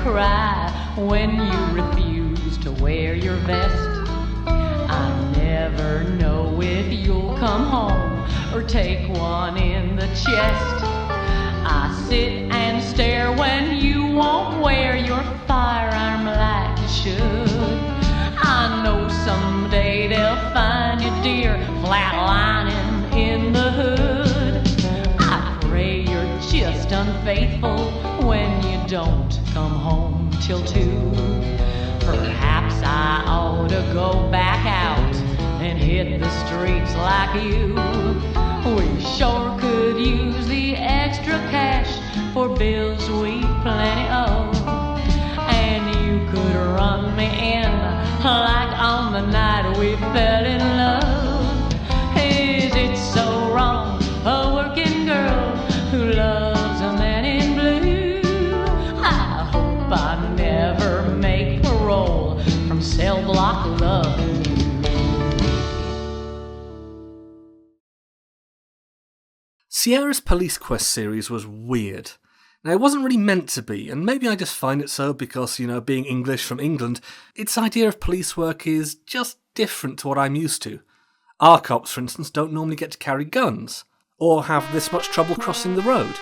cry when you refuse to wear your vest. I never know if you'll come home or take one in the chest. I sit and stare when you won't wear your firearm like you should. I know someday they'll find you, dear, flatlining in the hood. I pray you're just unfaithful when you don't come home till 2. Perhaps I ought to go back out and hit the streets like you. We sure could use the extra cash for bills we plenty owe. And you could run me in like on the night we fell in love. Is it so wrong, a working girl who loves a man in blue? I hope I never make parole from cell block loving you. Sierra's Police Quest series was weird. Now, it wasn't really meant to be, and maybe I just find it so because, being English from England, its idea of police work is just different to what I'm used to. Our cops, for instance, don't normally get to carry guns, or have this much trouble crossing the road.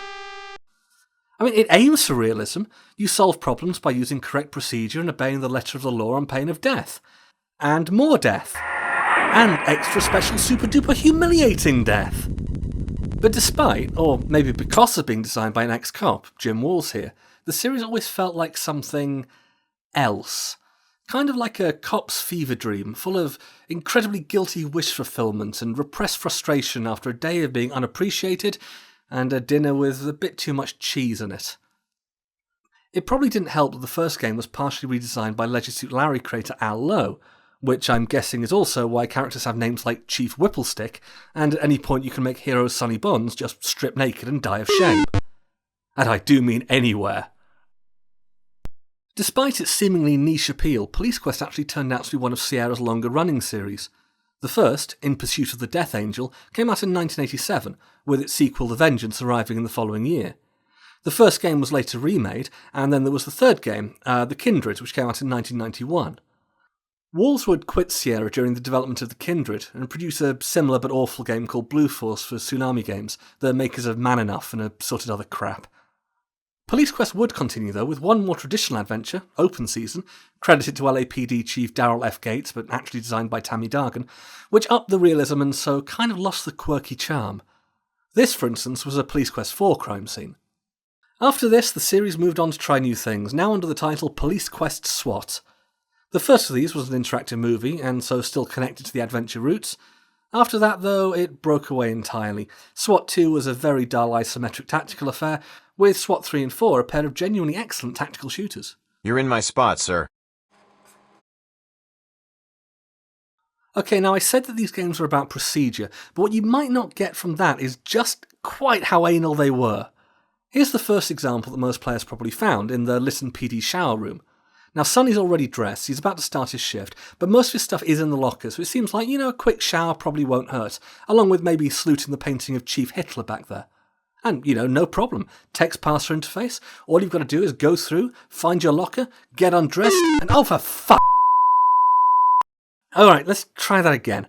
I mean, it aims for realism. You solve problems by using correct procedure and obeying the letter of the law on pain of death. And more death. And extra special super duper humiliating death. But despite, or maybe because of being designed by an ex-cop, Jim Walls here, the series always felt like something else. Kind of like a cop's fever dream, full of incredibly guilty wish fulfillment and repressed frustration after a day of being unappreciated and a dinner with a bit too much cheese in it. It probably didn't help that the first game was partially redesigned by Leisure Suit Larry creator Al Lowe, which I'm guessing is also why characters have names like Chief Whipplestick, and at any point you can make hero Sonny Bonds just strip naked and die of shame. And I do mean anywhere. Despite its seemingly niche appeal, Police Quest actually turned out to be one of Sierra's longer-running series. The first, In Pursuit of the Death Angel, came out in 1987, with its sequel The Vengeance arriving in the following year. The first game was later remade, and then there was the third game, The Kindred, which came out in 1991. Walls would quit Sierra during the development of The Kindred and produce a similar but awful game called Blue Force for Tsunami Games, the makers of Man Enough and assorted other crap. Police Quest would continue though with one more traditional adventure, Open Season, credited to LAPD Chief Darrell F. Gates but actually designed by Tammy Dargan, which upped the realism and so kind of lost the quirky charm. This, for instance, was a Police Quest 4 crime scene. After this, the series moved on to try new things, now under the title Police Quest SWAT. The first of these was an interactive movie, and so still connected to the adventure roots. After that, though, it broke away entirely. SWAT 2 was a very dull isometric tactical affair, with SWAT 3 and 4 a pair of genuinely excellent tactical shooters. You're in my spot, sir. Okay, now I said that these games were about procedure, but what you might not get from that is just quite how anal they were. Here's the first example that most players probably found in the Lytton PD shower room. Now, Sonny's already dressed, he's about to start his shift, but most of his stuff is in the locker, so it seems like, a quick shower probably won't hurt, along with maybe saluting the painting of Chief Hitler back there. And, no problem. Text parser interface, all you've got to do is go through, find your locker, get undressed, and oh for fuck! Alright, let's try that again.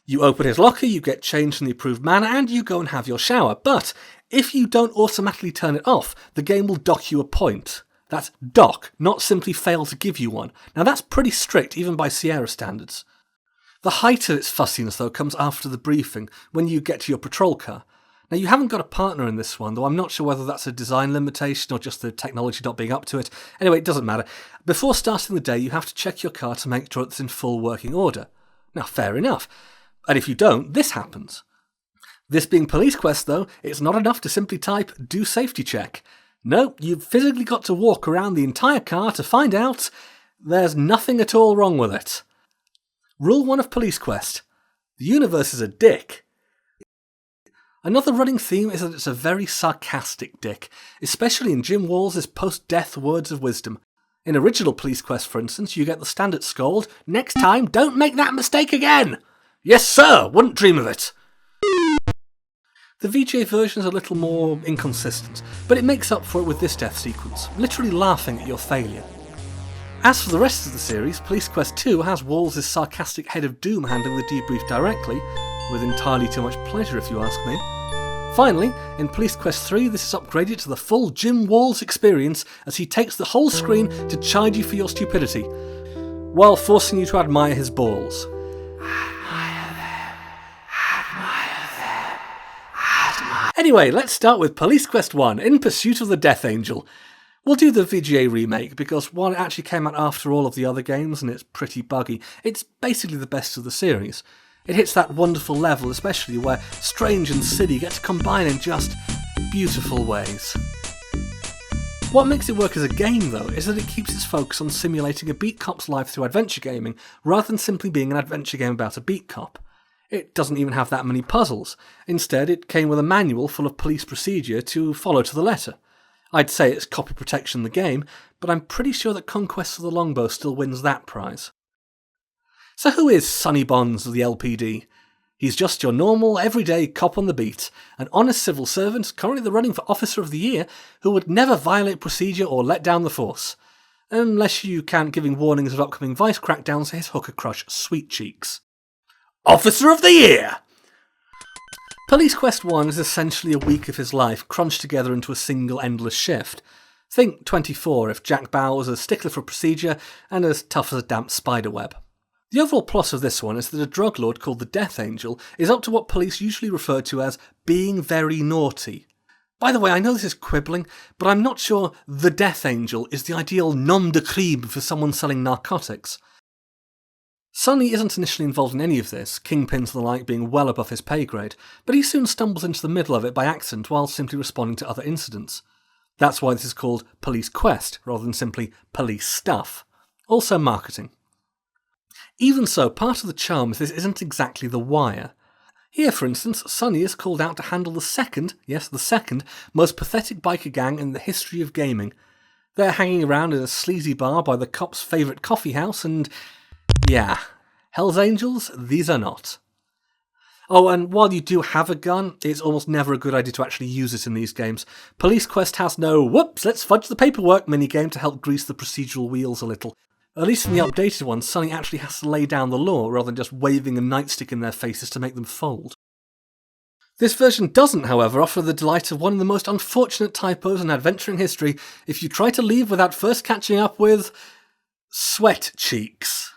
You open his locker, you get changed in the approved manner, and you go and have your shower, but if you don't automatically turn it off, the game will dock you a point. That's dock, not simply fail to give you one. Now that's pretty strict, even by Sierra standards. The height of its fussiness, though, comes after the briefing, when you get to your patrol car. Now you haven't got a partner in this one, though I'm not sure whether that's a design limitation or just the technology not being up to it. Anyway, it doesn't matter. Before starting the day, you have to check your car to make sure it's in full working order. Now, fair enough. And if you don't, this happens. This being Police Quest, though, it's not enough to simply type, do safety check. No, you've physically got to walk around the entire car to find out there's nothing at all wrong with it. Rule 1 of Police Quest. The universe is a dick. Another running theme is that it's a very sarcastic dick, especially in Jim Walls' post-death words of wisdom. In original Police Quest, for instance, you get the standard scold, next time, don't make that mistake again! Yes, sir, wouldn't dream of it! The VGA version is a little more inconsistent, but it makes up for it with this death sequence, literally laughing at your failure. As for the rest of the series, Police Quest 2 has Walls' sarcastic head of doom handling the debrief directly, with entirely too much pleasure if you ask me. Finally, in Police Quest 3 this is upgraded to the full Jim Walls experience as he takes the whole screen to chide you for your stupidity, while forcing you to admire his balls. Anyway, let's start with Police Quest 1, In Pursuit of the Death Angel. We'll do the VGA remake, because while it actually came out after all of the other games and it's pretty buggy, it's basically the best of the series. It hits that wonderful level, especially where Strange and City get to combine in just beautiful ways. What makes it work as a game, though, is that it keeps its focus on simulating a beat cop's life through adventure gaming, rather than simply being an adventure game about a beat cop. It doesn't even have that many puzzles. Instead, it came with a manual full of police procedure to follow to the letter. I'd say it's copy protection the game, but I'm pretty sure that Conquest of the Longbow still wins that prize. So who is Sonny Bonds of the LPD? He's just your normal, everyday cop on the beat, an honest civil servant currently the running for Officer of the Year who would never violate procedure or let down the force. Unless you count giving warnings of upcoming vice crackdowns to his hooker crush, Sweet Cheeks. Officer of the Year! Police Quest 1 is essentially a week of his life crunched together into a single endless shift. Think 24 if Jack Bauer was a stickler for procedure and as tough as a damp spiderweb. The overall plot of this one is that a drug lord called the Death Angel is up to what police usually refer to as being very naughty. By the way, I know this is quibbling, but I'm not sure the Death Angel is the ideal nom de crime for someone selling narcotics. Sonny isn't initially involved in any of this, kingpins and the like being well above his pay grade, but he soon stumbles into the middle of it by accident while simply responding to other incidents. That's why this is called Police Quest, rather than simply Police Stuff. Also marketing. Even so, part of the charm of this isn't exactly the wire. Here, for instance, Sonny is called out to handle the second, most pathetic biker gang in the history of gaming. They're hanging around in a sleazy bar by the cop's favourite coffee house and... yeah, Hell's Angels, these are not. Oh, and while you do have a gun, it's almost never a good idea to actually use it in these games. Police Quest has no, whoops, let's fudge the paperwork minigame to help grease the procedural wheels a little. At least in the updated one, Sonny actually has to lay down the law rather than just waving a nightstick in their faces to make them fold. This version doesn't, however, offer the delight of one of the most unfortunate typos in adventuring history if you try to leave without first catching up with... Sweat Cheeks.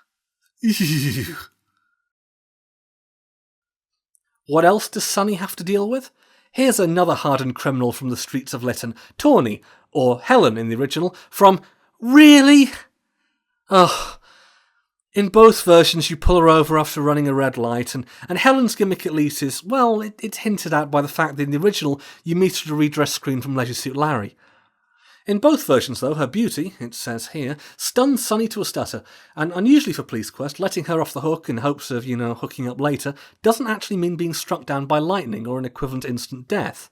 Ew. What else does Sonny have to deal with? Here's another hardened criminal from the streets of Lytton, Tawny, or Helen in the original, from... Really? Ugh. In both versions you pull her over after running a red light, and Helen's gimmick at least is, well, it's hinted at by the fact that in the original you meet her at a redress screen from Leisure Suit Larry. In both versions, though, her beauty, it says here, stuns Sonny to a stutter, and unusually for Police Quest, letting her off the hook in hopes of, hooking up later, doesn't actually mean being struck down by lightning or an equivalent instant death.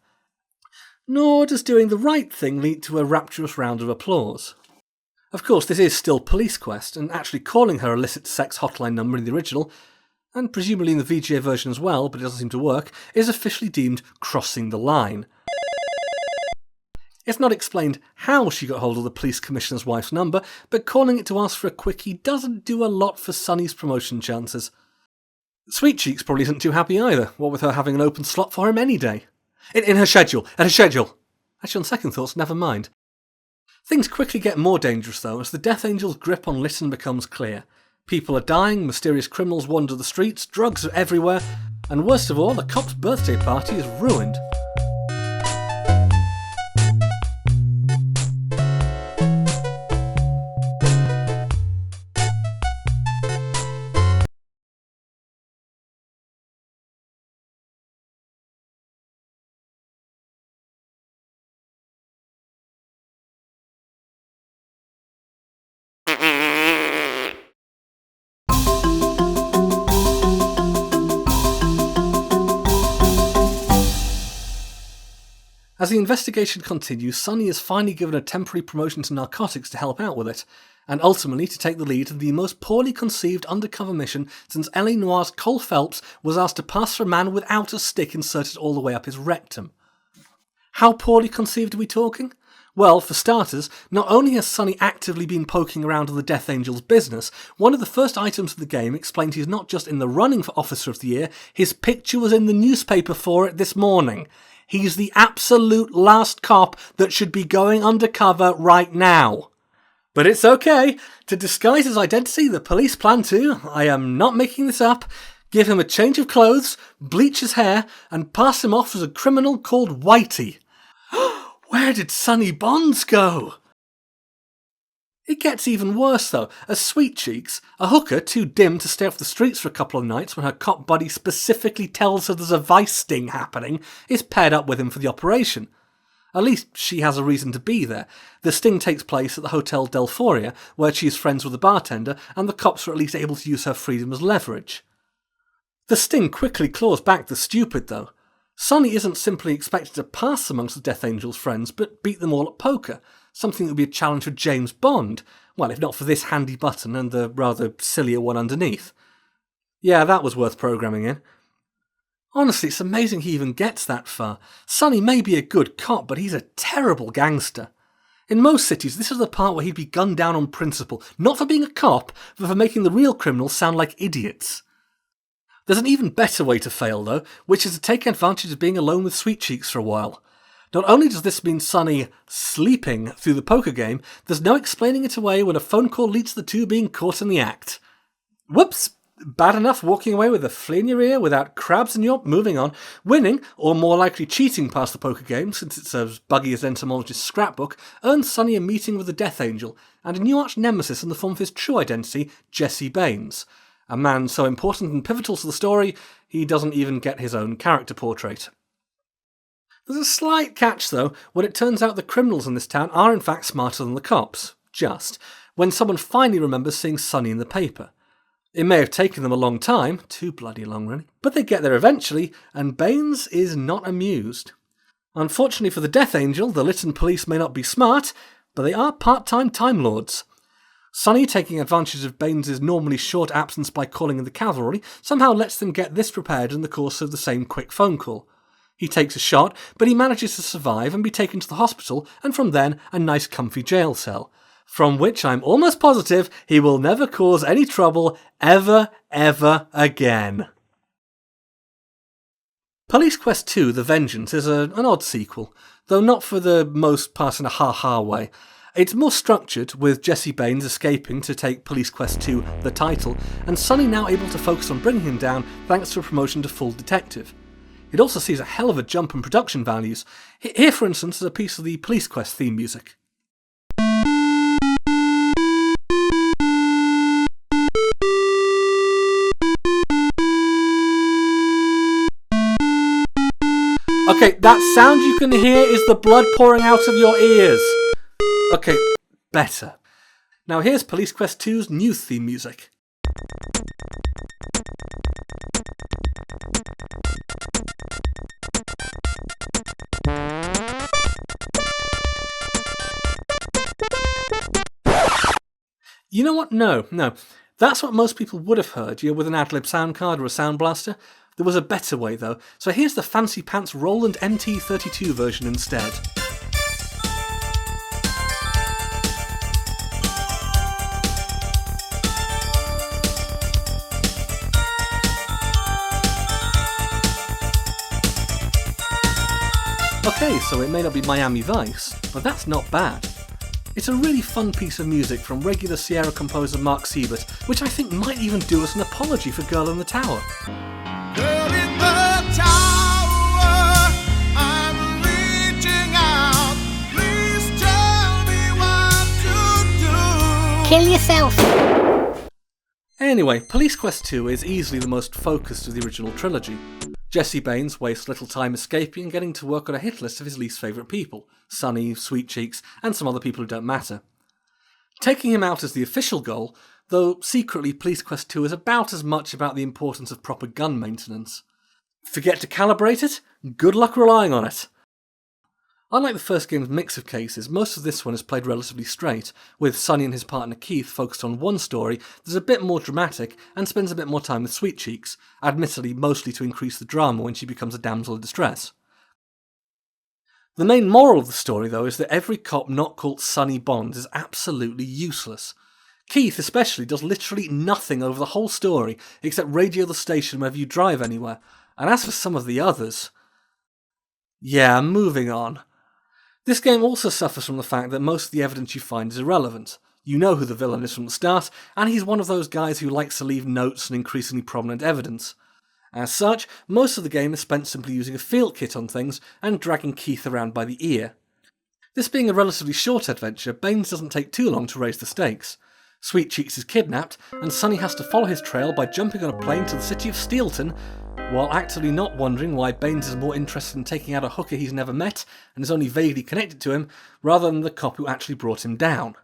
Nor does doing the right thing lead to a rapturous round of applause. Of course, this is still Police Quest, and actually calling her illicit sex hotline number in the original, and presumably in the VGA version as well, but it doesn't seem to work, is officially deemed crossing the line. It's not explained how she got hold of the police commissioner's wife's number, but calling it to ask for a quickie doesn't do a lot for Sonny's promotion chances. Sweet Cheeks probably isn't too happy either, what with her having an open slot for him any day. In her schedule, at her schedule! Actually, on second thoughts, never mind. Things quickly get more dangerous, though, as the Death Angel's grip on Lytton becomes clear. People are dying, mysterious criminals wander the streets, drugs are everywhere, and worst of all, the cop's birthday party is ruined. As the investigation continues, Sonny is finally given a temporary promotion to narcotics to help out with it, and ultimately to take the lead in the most poorly conceived undercover mission since L.A. Noir's Cole Phelps was asked to pass for a man without a stick inserted all the way up his rectum. How poorly conceived are we talking? Well, for starters, not only has Sonny actively been poking around on the Death Angel's business, one of the first items of the game explained he's not just in the running for Officer of the Year, his picture was in the newspaper for it this morning. He's the absolute last cop that should be going undercover right now. But it's okay. To disguise his identity, the police plan to, I am not making this up, give him a change of clothes, bleach his hair, and pass him off as a criminal called Whitey. Where did Sonny Bonds go? It gets even worse though, as Sweet Cheeks, a hooker too dim to stay off the streets for a couple of nights when her cop buddy specifically tells her there's a vice sting happening, is paired up with him for the operation. At least she has a reason to be there. The sting takes place at the Hotel Delphoria, where she is friends with the bartender, and the cops are at least able to use her freedom as leverage. The sting quickly claws back the stupid though. Sonny isn't simply expected to pass amongst the Death Angel's friends, but beat them all at poker, something that would be a challenge for James Bond, well, if not for this handy button and the rather sillier one underneath. Yeah, that was worth programming in. Honestly, it's amazing he even gets that far. Sonny may be a good cop, but he's a terrible gangster. In most cities, this is the part where he'd be gunned down on principle, not for being a cop, but for making the real criminals sound like idiots. There's an even better way to fail, though, which is to take advantage of being alone with Sweet Cheeks for a while. Not only does this mean Sonny sleeping through the poker game, there's no explaining it away when a phone call leads to the two being caught in the act. Whoops! Bad enough walking away with a flea in your ear without crabs in your moving on. Winning, or more likely cheating past the poker game, since it's as buggy as entomologist's scrapbook, earns Sonny a meeting with the Death Angel, and a new arch-nemesis in the form of his true identity, Jesse Baines. A man so important and pivotal to the story, he doesn't even get his own character portrait. There's a slight catch, though, when it turns out the criminals in this town are in fact smarter than the cops. Just. When someone finally remembers seeing Sonny in the paper. It may have taken them a long time, too bloody long really, but they get there eventually, and Baines is not amused. Unfortunately for the Death Angel, the Lytton police may not be smart, but they are part-time Time Lords. Sonny, taking advantage of Baines' normally short absence by calling in the cavalry, somehow lets them get this prepared in the course of the same quick phone call. He takes a shot, but he manages to survive and be taken to the hospital, and from then, a nice comfy jail cell. From which I'm almost positive he will never cause any trouble ever again. Police Quest 2 The Vengeance is an odd sequel, though not for the most part in a ha-ha way. It's more structured, with Jesse Baines escaping to take Police Quest 2 The Title, and Sonny now able to focus on bringing him down thanks to a promotion to full detective. It also sees a hell of a jump in production values. Here, for instance, is a piece of the Police Quest theme music. Okay, that sound you can hear is the blood pouring out of your ears. Okay, better. Now here's Police Quest 2's new theme music. You know what? No. That's what most people would have heard, with an ad-lib sound card or a sound blaster. There was a better way though, so here's the fancy pants Roland MT32 version instead. Okay, so it may not be Miami Vice, but that's not bad. It's a really fun piece of music from regular Sierra composer Mark Siebert, which I think might even do us an apology for Girl in the Tower. Girl in the tower, I'm reaching out. Please tell me what to do. Kill yourself. Anyway, Police Quest 2 is easily the most focused of the original trilogy. Jesse Baines wastes little time escaping and getting to work on a hit list of his least favourite people, Sonny, Sweet Cheeks, and some other people who don't matter. Taking him out as the official goal, though secretly Police Quest 2 is about as much about the importance of proper gun maintenance. Forget to calibrate it? Good luck relying on it. Unlike the first game's mix of cases, most of this one is played relatively straight, with Sonny and his partner Keith focused on one story that's a bit more dramatic and spends a bit more time with Sweet Cheeks, admittedly mostly to increase the drama when she becomes a damsel in distress. The main moral of the story, though, is that every cop not called Sonny Bond is absolutely useless. Keith especially does literally nothing over the whole story except radio the station whenever you drive anywhere, and as for some of the others... Yeah, moving on. This game also suffers from the fact that most of the evidence you find is irrelevant. You know who the villain is from the start, and he's one of those guys who likes to leave notes and increasingly prominent evidence. As such, most of the game is spent simply using a field kit on things and dragging Keith around by the ear. This being a relatively short adventure, Baines doesn't take too long to raise the stakes. Sweet Cheeks is kidnapped, and Sonny has to follow his trail by jumping on a plane to the city of Steelton, while actively not wondering why Baines is more interested in taking out a hooker he's never met and is only vaguely connected to him, rather than the cop who actually brought him down.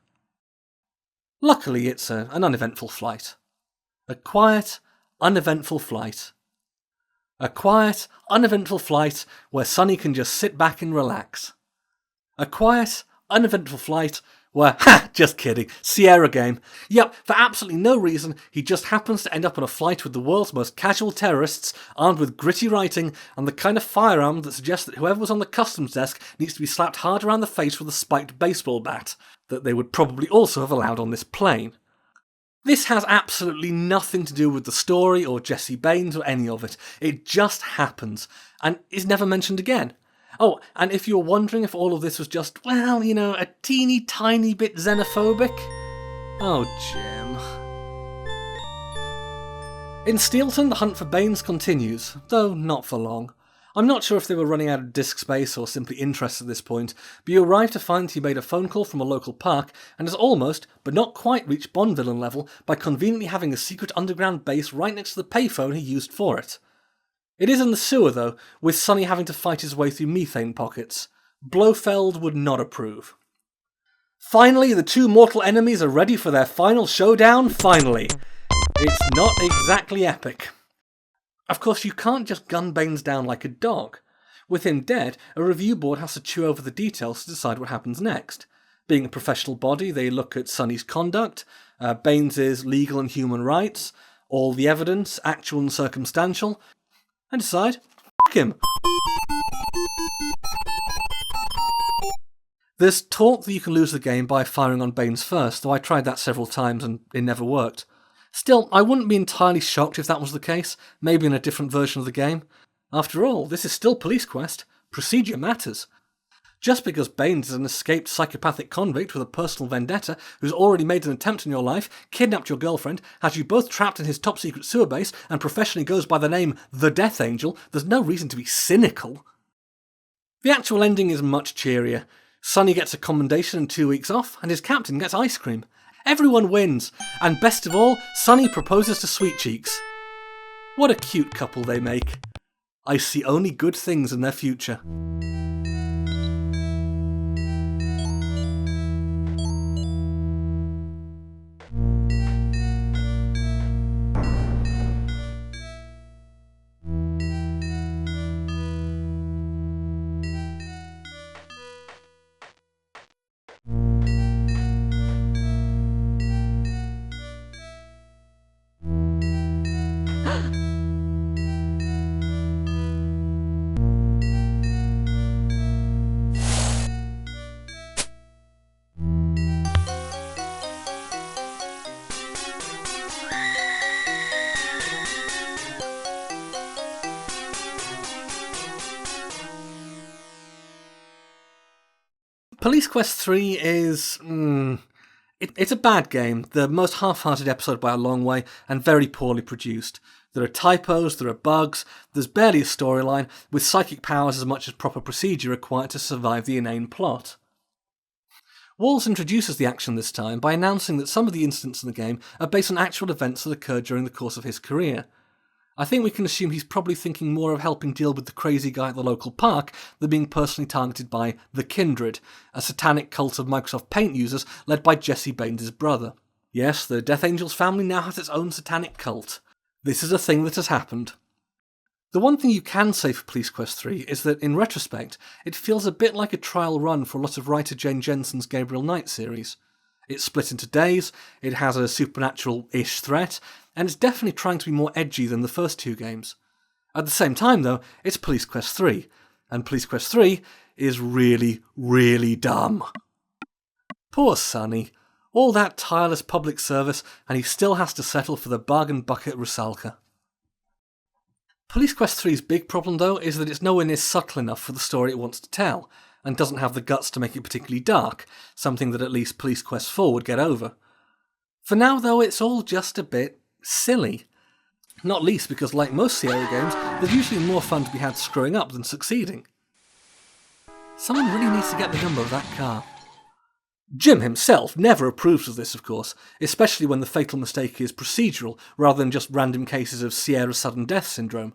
Luckily, it's an uneventful flight. A quiet, uneventful flight. A quiet, uneventful flight where Sonny can just sit back and relax. A quiet, uneventful flight where, just kidding, Sierra game. Yep, for absolutely no reason, he just happens to end up on a flight with the world's most casual terrorists, armed with gritty writing and the kind of firearm that suggests that whoever was on the customs desk needs to be slapped hard around the face with a spiked baseball bat, that they would probably also have allowed on this plane. This has absolutely nothing to do with the story or Jesse Baines or any of it. It just happens, and is never mentioned again. Oh, and if you're wondering if all of this was just, well, you know, a teeny tiny bit xenophobic... Oh, Jim. In Steelton, the hunt for Baines continues, though not for long. I'm not sure if they were running out of disk space or simply interested at this point, but you arrive to find he made a phone call from a local park and has almost, but not quite reached Bond villain level by conveniently having a secret underground base right next to the payphone he used for it. It is in the sewer, though, with Sonny having to fight his way through methane pockets. Blofeld would not approve. Finally, the two mortal enemies are ready for their final showdown, finally. It's not exactly epic. Of course, you can't just gun Baines down like a dog. With him dead, a review board has to chew over the details to decide what happens next. Being a professional body, they look at Sonny's conduct, Baines's legal and human rights, all the evidence, actual and circumstantial, and decide, f*** him. There's talk that you can lose the game by firing on Baines first, though I tried that several times and it never worked. Still, I wouldn't be entirely shocked if that was the case, maybe in a different version of the game. After all, this is still Police Quest. Procedure matters. Just because Baines is an escaped psychopathic convict with a personal vendetta who's already made an attempt on your life, kidnapped your girlfriend, has you both trapped in his top-secret sewer base, and professionally goes by the name The Death Angel, there's no reason to be cynical. The actual ending is much cheerier. Sonny gets a commendation and 2 weeks off, and his captain gets ice cream. Everyone wins, and best of all, Sonny proposes to Sweet Cheeks. What a cute couple they make. I see only good things in their future. Police Quest 3 is... It's a bad game, the most half-hearted episode by a long way, and very poorly produced. There are typos, there are bugs, there's barely a storyline, with psychic powers as much as proper procedure required to survive the inane plot. Walls introduces the action this time by announcing that some of the incidents in the game are based on actual events that occurred during the course of his career. I think we can assume he's probably thinking more of helping deal with the crazy guy at the local park than being personally targeted by The Kindred, a satanic cult of Microsoft Paint users led by Jesse Baines' brother. Yes, the Death Angel's family now has its own satanic cult. This is a thing that has happened. The one thing you can say for Police Quest 3 is that, in retrospect, it feels a bit like a trial run for a lot of writer Jane Jensen's Gabriel Knight series. It's split into days, it has a supernatural-ish threat, and it's definitely trying to be more edgy than the first two games. At the same time, though, it's Police Quest 3, and Police Quest 3 is really, really dumb. Poor Sonny. All that tireless public service, and he still has to settle for the bargain bucket Rusalka. Police Quest 3's big problem, though, is that it's nowhere near subtle enough for the story it wants to tell, and doesn't have the guts to make it particularly dark, something that at least Police Quest 4 would get over. For now, though, it's all just a bit silly. Not least because, like most Sierra games, there's usually more fun to be had screwing up than succeeding. Someone really needs to get the number of that car. Jim himself never approves of this, of course, especially when the fatal mistake is procedural rather than just random cases of Sierra sudden death syndrome.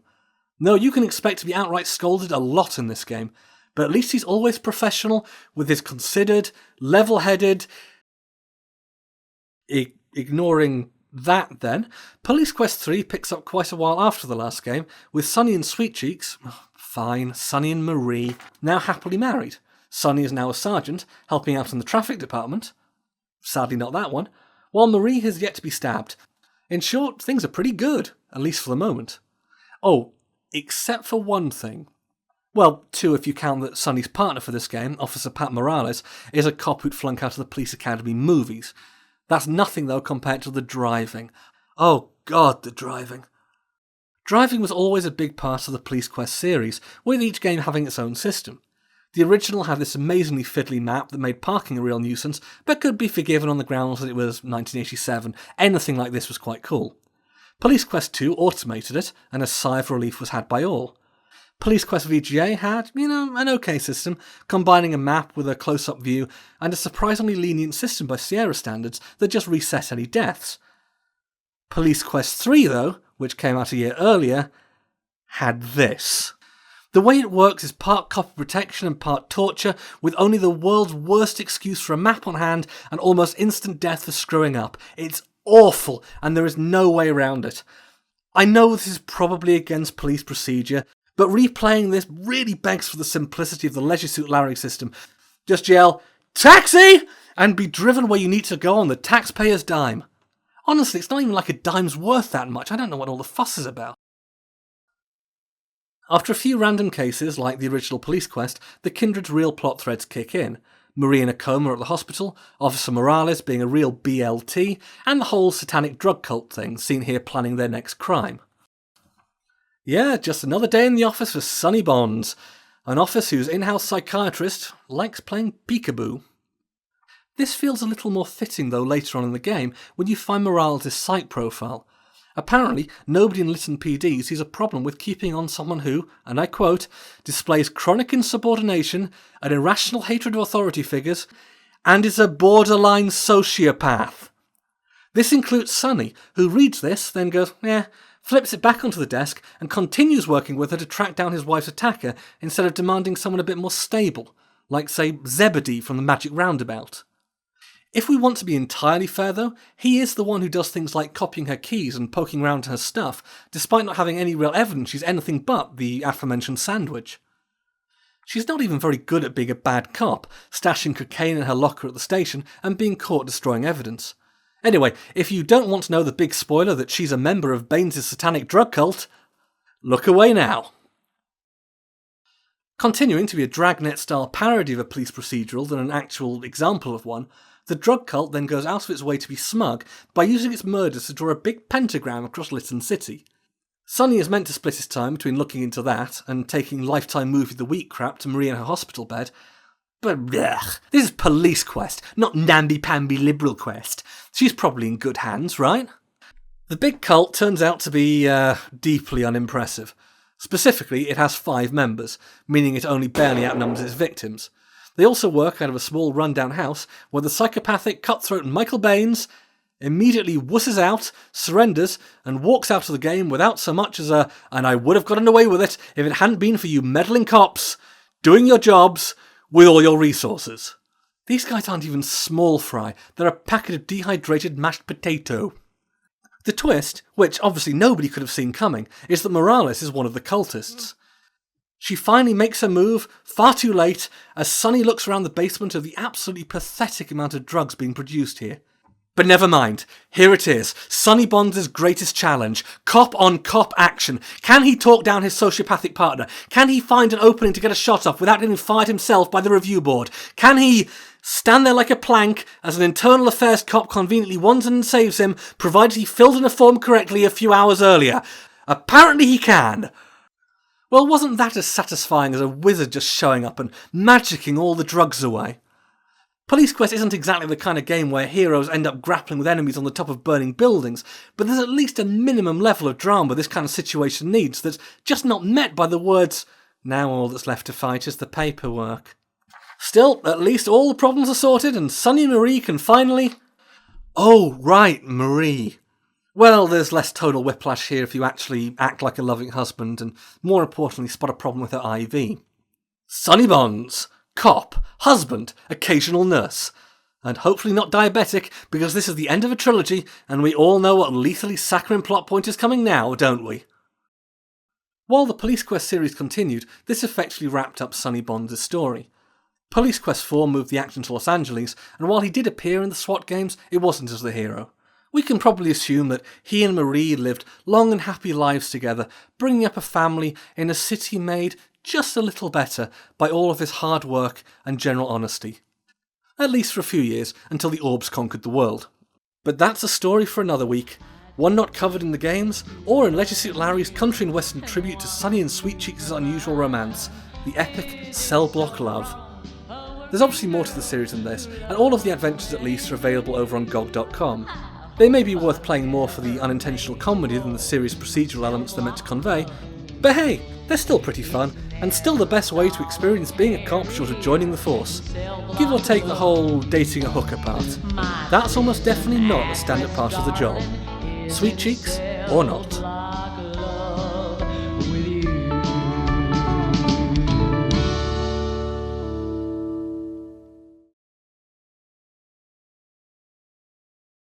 No, you can expect to be outright scolded a lot in this game, but at least he's always professional with his considered, level-headed... Ignoring that then, Police Quest 3 picks up quite a while after the last game, with Sonny and Sweet Cheeks, fine, Sonny and Marie, now happily married. Sonny is now a sergeant, helping out in the traffic department. Sadly not that one. While Marie has yet to be stabbed. In short, things are pretty good, at least for the moment. Oh, except for one thing. Well, two if you count that Sonny's partner for this game, Officer Pat Morales, is a cop who'd flunk out of the Police Academy movies. That's nothing, though, compared to the driving. Oh god, the driving. Driving was always a big part of the Police Quest series, with each game having its own system. The original had this amazingly fiddly map that made parking a real nuisance, but could be forgiven on the grounds that it was 1987. Anything like this was quite cool. Police Quest 2 automated it, and a sigh of relief was had by all. Police Quest VGA had, an okay system, combining a map with a close-up view, and a surprisingly lenient system by Sierra standards that just reset any deaths. Police Quest 3, though, which came out a year earlier, had this. The way it works is part copy protection and part torture, with only the world's worst excuse for a map on hand and almost instant death for screwing up. It's awful, and there is no way around it. I know this is probably against police procedure, but replaying this really begs for the simplicity of the Leisure Suit Larry system. Just yell, "Taxi!" and be driven where you need to go on the taxpayer's dime. Honestly, it's not even like a dime's worth that much. I don't know what all the fuss is about. After a few random cases, like the original Police Quest, the Kindred's real plot threads kick in. Marie in a coma at the hospital, Officer Morales being a real BLT, and the whole satanic drug cult thing, seen here planning their next crime. Yeah, just another day in the office for Sonny Bonds, an office whose in-house psychiatrist likes playing peekaboo. This feels a little more fitting though later on in the game when you find Morales' psych profile. Apparently, nobody in Lytton PD sees a problem with keeping on someone who, and I quote, displays chronic insubordination, an irrational hatred of authority figures, and is a borderline sociopath. This includes Sonny, who reads this, then goes, flips it back onto the desk, and continues working with her to track down his wife's attacker instead of demanding someone a bit more stable, like, say, Zebedee from the Magic Roundabout. If we want to be entirely fair, though, he is the one who does things like copying her keys and poking around her stuff, despite not having any real evidence she's anything but the aforementioned sandwich. She's not even very good at being a bad cop, stashing cocaine in her locker at the station and being caught destroying evidence. Anyway, if you don't want to know the big spoiler that she's a member of Baines' satanic drug cult, look away now. Continuing to be a Dragnet-style parody of a police procedural than an actual example of one, the drug cult then goes out of its way to be smug by using its murders to draw a big pentagram across Lytton City. Sonny is meant to split his time between looking into that and taking Lifetime Movie of the Week crap to Marie in her hospital bed. But this is Police Quest, not namby-pamby Liberal Quest. She's probably in good hands, right? The big cult turns out to be deeply unimpressive. Specifically, it has 5 members, meaning it only barely outnumbers its victims. They also work out of a small rundown house where the psychopathic cutthroat Michael Baines immediately wusses out, surrenders, and walks out of the game without so much as a "and I would have gotten away with it if it hadn't been for you meddling cops doing your jobs with all your resources." These guys aren't even small fry, they're a packet of dehydrated mashed potato. The twist, which obviously nobody could have seen coming, is that Morales is one of the cultists. She finally makes her move, far too late, as Sonny looks around the basement of the absolutely pathetic amount of drugs being produced here. But never mind, here it is, Sonny Bonds' greatest challenge, cop-on-cop action. Can he talk down his sociopathic partner? Can he find an opening to get a shot off without getting fired himself by the review board? Can he stand there like a plank as an internal affairs cop conveniently wants and saves him, provided he filled in a form correctly a few hours earlier? Apparently he can. Well, wasn't that as satisfying as a wizard just showing up and magicking all the drugs away? Police Quest isn't exactly the kind of game where heroes end up grappling with enemies on the top of burning buildings, but there's at least a minimum level of drama this kind of situation needs that's just not met by the words, "Now all that's left to fight is the paperwork." Still, at least all the problems are sorted and Sonny and Marie can finally... Oh, right, Marie. Well, there's less tonal whiplash here if you actually act like a loving husband and, more importantly, spot a problem with her IV. Sonny Bonds, cop, husband, occasional nurse. And hopefully not diabetic, because this is the end of a trilogy, and we all know what lethally saccharine plot point is coming now, don't we? While the Police Quest series continued, this effectively wrapped up Sonny Bonds' story. Police Quest 4 moved the action to Los Angeles, and while he did appear in the SWAT games, it wasn't as the hero. We can probably assume that he and Marie lived long and happy lives together, bringing up a family in a city made just a little better by all of his hard work and general honesty. At least for a few years, until the orbs conquered the world. But that's a story for another week, one not covered in the games, or in Leisure Suit Larry's country and western tribute to Sonny and Sweet Cheeks' unusual romance, the epic cell block love. There's obviously more to the series than this, and all of the adventures at least are available over on GOG.com. They may be worth playing more for the unintentional comedy than the series' procedural elements they're meant to convey, but hey, they're still pretty fun, and still the best way to experience being a cop short of joining the force. Give or take the whole dating a hooker part. That's almost definitely not a standard part of the job. Sweet cheeks, or not.